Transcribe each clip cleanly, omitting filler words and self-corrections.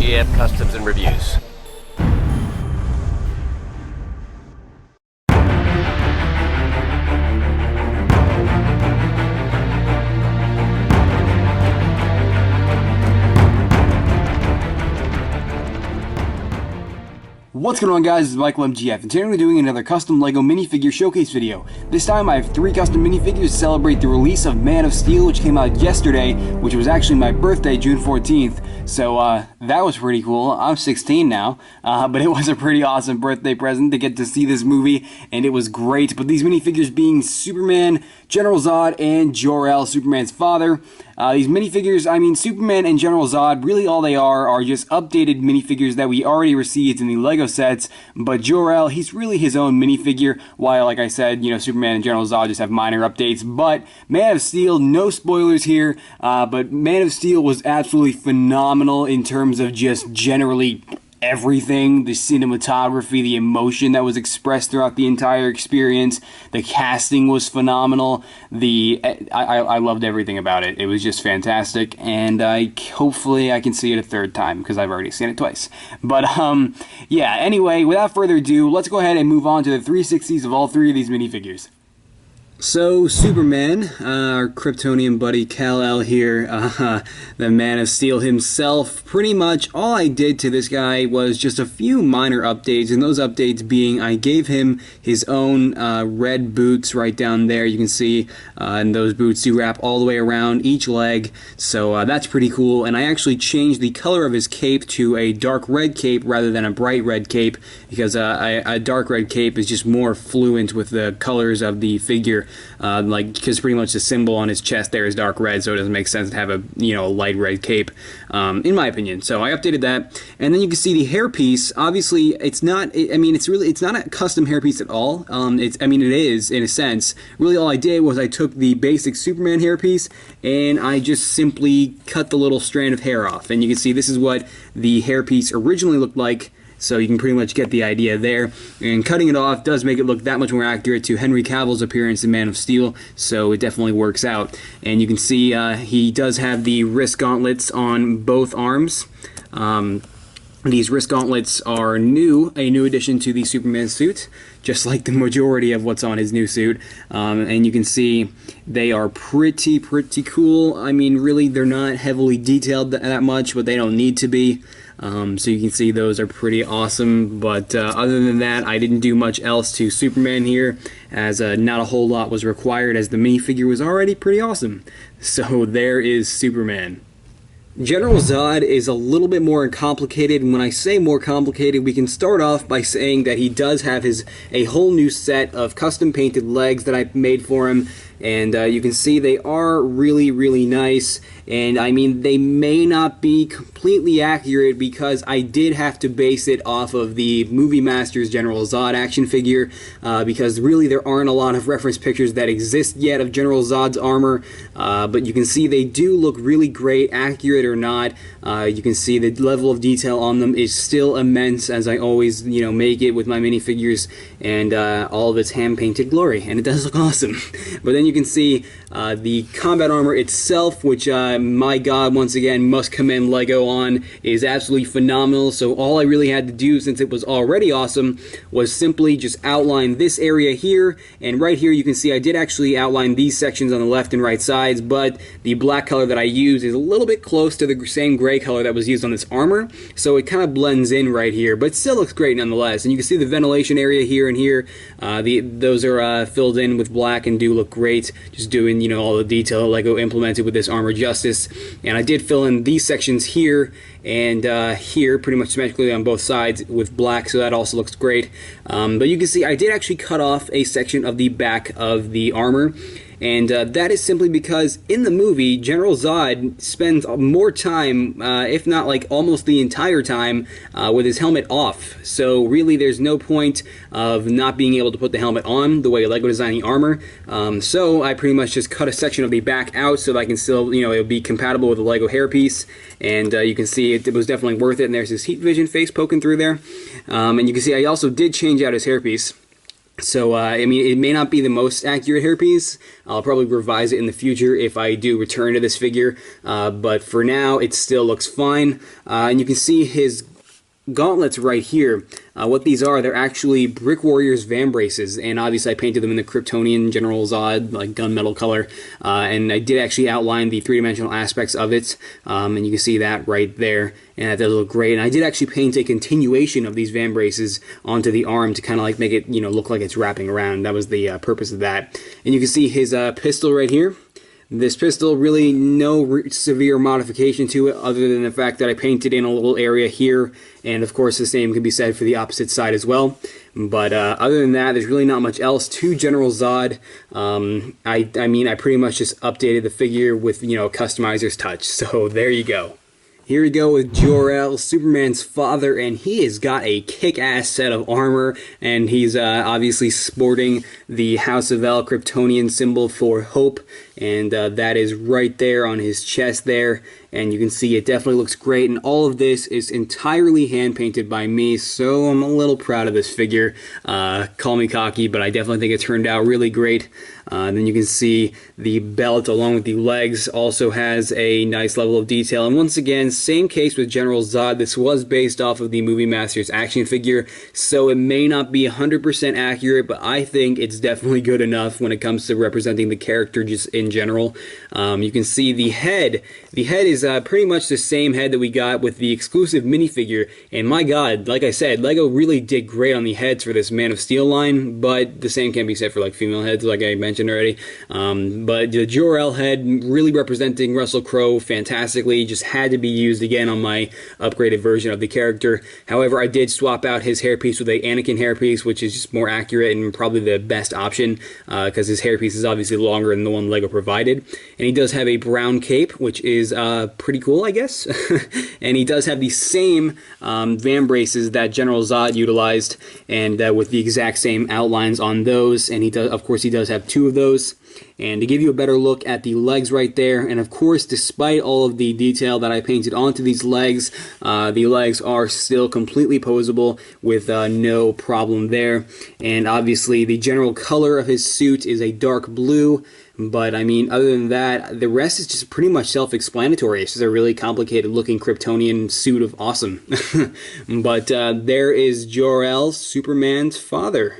GF Customs and Reviews. What's going on, guys? This is Michael MGF, and today we're doing another custom LEGO minifigure showcase video. This time I have 3 custom minifigures to celebrate the release of Man of Steel, which came out yesterday, which was actually my birthday, June 14th. So that was pretty cool. I'm 16 now, but it was a pretty awesome birthday present to get to see this movie, and it was great. But these minifigures being Superman, General Zod, and Jor-El, Superman's father. These minifigures, I mean, Superman and General Zod, really all they are just updated minifigures that we already received in the LEGO sets, but Jor-El, he's really his own minifigure, while, like I said, you know, Superman and General Zod just have minor updates. But Man of Steel, no spoilers here, but Man of Steel was absolutely phenomenal in terms of just generally everything, the cinematography, the emotion that was expressed throughout the entire experience. The casting was phenomenal. I loved everything about it. It was just fantastic, and hopefully I can see it a third time because I've already seen it twice. But yeah, anyway, without further ado, let's go ahead and move on to the 360s of all 3 of these minifigures. So, Superman, our Kryptonian buddy Kal-El here, the Man of Steel himself. Pretty much all I did to this guy was just a few minor updates, and those updates being I gave him his own red boots right down there. You can see, and those boots do wrap all the way around each leg, so that's pretty cool. And I actually changed the color of his cape to a dark red cape rather than a bright red cape, because a dark red cape is just more fluent with the colors of the figure. Because pretty much the symbol on his chest there is dark red, so it doesn't make sense to have a, you know, a light red cape, in my opinion. So I updated that, and then you can see the hairpiece. Obviously, it's not. It's not a custom hairpiece at all. It is in a sense. Really, all I did was I took the basic Superman hairpiece and I just simply cut the little strand of hair off, and you can see this is what the hairpiece originally looked like. So you can pretty much get the idea there. And cutting it off does make it look that much more accurate to Henry Cavill's appearance in Man of Steel, so it definitely works out. And you can see he does have the wrist gauntlets on both arms. These wrist gauntlets are a new addition to the Superman suit, just like the majority of what's on his new suit. And you can see they are pretty cool. I mean, really, they're not heavily detailed that much, but they don't need to be. So you can see those are pretty awesome, but other than that, I didn't do much else to Superman here, as not a whole lot was required, as the minifigure was already pretty awesome. So there is Superman. General Zod is a little bit more complicated, and when I say more complicated, we can start off by saying that he does have a whole new set of custom painted legs that I made for him, and you can see they are really nice. And I mean, they may not be completely accurate because I did have to base it off of the Movie Masters General Zod action figure, because really there aren't a lot of reference pictures that exist yet of General Zod's armor, but you can see they do look really great, accurate or not. You can see the level of detail on them is still immense, as I always, you know, make it with my minifigures, and all of its hand-painted glory, and it does look awesome. But then you can see the combat armor itself, which my god, once again, must commend LEGO on, is absolutely phenomenal. So all I really had to do, since it was already awesome, was simply just outline this area here, and right here you can see I did actually outline these sections on the left and right sides, but the black color that I used is a little bit close to the same gray color that was used on this armor, so it kind of blends in right here, but it still looks great nonetheless. And you can see the ventilation area here and here, those are filled in with black and do look great, just doing, you know, all the detail LEGO implemented with this armor justice. And I did fill in these sections here and here pretty much symmetrically on both sides with black, so that also looks great. But you can see I did actually cut off a section of the back of the armor, and that is simply because in the movie, General Zod spends more time, if not like almost the entire time, with his helmet off. So really there's no point of not being able to put the helmet on the way LEGO designed the armor. So I pretty much just cut a section of the back out so that I can still, you know, it'll be compatible with the LEGO hairpiece. And you can see it was definitely worth it, and there's his heat vision face poking through there. And you can see I also did change out his hairpiece. So, I mean, it may not be the most accurate hairpiece. I'll probably revise it in the future if I do return to this figure. But for now, it still looks fine. And you can see his gauntlets right here. What these are, they're actually Brick Warriors van braces, and obviously I painted them in the Kryptonian General Zod, like gunmetal color, and I did actually outline the three-dimensional aspects of it, and you can see that right there, and that does look great. And I did actually paint a continuation of these van braces onto the arm to kind of like make it, you know, look like it's wrapping around. That was the purpose of that. And you can see his pistol right here. This pistol, really no severe modification to it other than the fact that I painted in a little area here, and of course the same can be said for the opposite side as well. But other than that, there's really not much else to General Zod. I mean, I pretty much just updated the figure with, you know, a customizer's touch, so there you go. Here we go with Jor-El, Superman's father, and he has got a kick-ass set of armor, and he's obviously sporting the House of El Kryptonian symbol for hope, and that is right there on his chest there, and you can see it definitely looks great, and all of this is entirely hand-painted by me, so I'm a little proud of this figure. Call me cocky, but I definitely think it turned out really great. Then you can see the belt along with the legs also has a nice level of detail, and once again, same case with General Zod. This was based off of the Movie Masters action figure, so it may not be 100% accurate, but I think it's definitely good enough when it comes to representing the character just in general. You can see the head. The head is pretty much the same head that we got with the exclusive minifigure, and my god, like I said, LEGO really did great on the heads for this Man of Steel line, but the same can be said for like female heads, like I mentioned already. But the Jor-El head really representing Russell Crowe fantastically, just had to be used again on my upgraded version of the character. However, I did swap out his hairpiece with a Anakin hairpiece, which is just more accurate and probably the best option, because his hairpiece is obviously longer than the one LEGO provided. And he does have a brown cape, which is pretty cool, I guess. And he does have the same van braces that General Zod utilized, and with the exact same outlines on those. And he does, of course, he does have two of those. And to give you a better look at the legs right there, and of course, despite all of the detail that I painted onto these legs, the legs are still completely posable with no problem there. And obviously, the general color of his suit is a dark blue. But I mean, other than that, the rest is just pretty much self-explanatory. It's just a really complicated-looking Kryptonian suit of awesome. But there is Jor-El, Superman's father.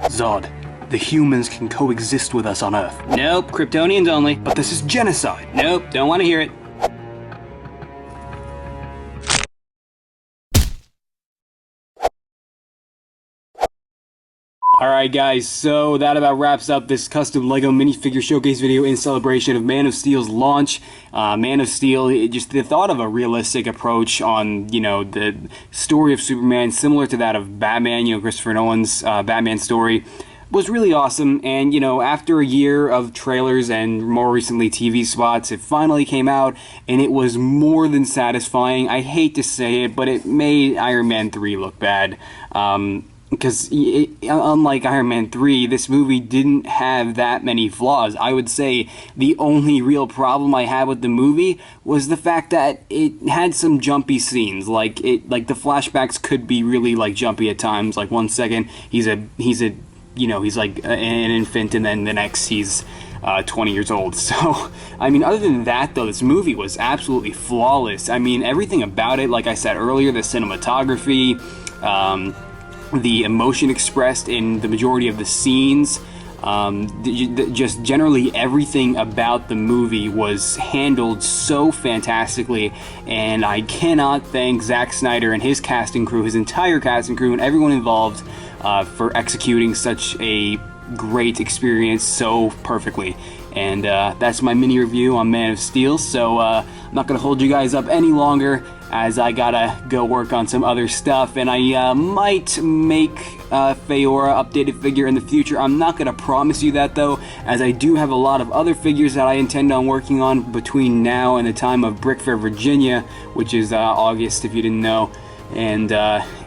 Zod, the humans can coexist with us on Earth. Nope, Kryptonians only. But this is genocide. Nope, don't want to hear it. Alright guys, so that about wraps up this custom LEGO minifigure showcase video in celebration of Man of Steel's launch. Man of Steel, just the thought of a realistic approach on, you know, the story of Superman, similar to that of Batman, you know, Christopher Nolan's Batman story, was really awesome. And, you know, after a year of trailers and more recently TV spots, it finally came out, and it was more than satisfying. I hate to say it, but it made Iron Man 3 look bad. Because unlike Iron Man 3, this movie didn't have that many flaws. I would say the only real problem I had with the movie was the fact that it had some jumpy scenes. Like the flashbacks could be really like jumpy at times. Like 1 second he's like an infant, and then the next he's 20 years old. So, I mean, other than that, though, this movie was absolutely flawless. I mean, everything about it, like I said earlier, the cinematography, the emotion expressed in the majority of the scenes, just generally everything about the movie was handled so fantastically, and I cannot thank Zack Snyder and his casting crew, his entire casting crew, and everyone involved for executing such a great experience so perfectly. And that's my mini review on Man of Steel, so I'm not going to hold you guys up any longer, as I gotta go work on some other stuff, and I might make a Feora updated figure in the future. I'm not gonna promise you that though, as I do have a lot of other figures that I intend on working on between now and the time of Brick Fair, Virginia, which is August if you didn't know. And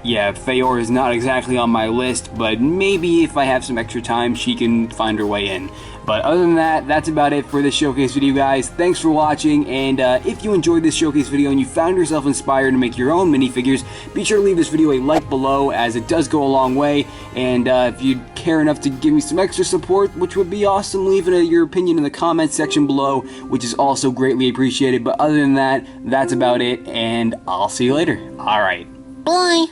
yeah, Feyor is not exactly on my list, but maybe if I have some extra time, she can find her way in. But other than that, that's about it for this showcase video, guys. Thanks for watching, and if you enjoyed this showcase video and you found yourself inspired to make your own minifigures, be sure to leave this video a like below, as it does go a long way. And if you'd care enough to give me some extra support, which would be awesome, leave your opinion in the comments section below, which is also greatly appreciated. But other than that, that's about it, and I'll see you later. Alright. Bye.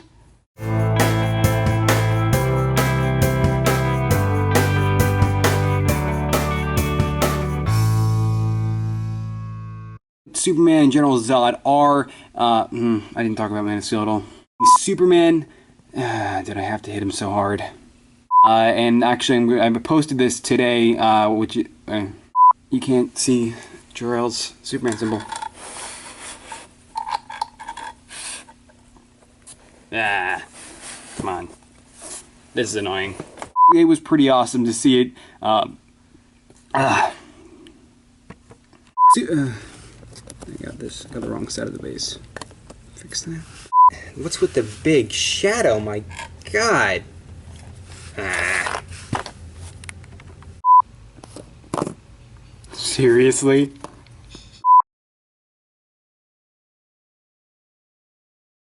Superman and General Zod are, I didn't talk about Man of Steel at all. Superman, did I have to hit him so hard? And actually, I posted this today, which, you can't see Jor-El's Superman symbol. Come on. This is annoying. It was pretty awesome to see it, I got the wrong side of the base. Fix that. What's with the big shadow? My God. Seriously?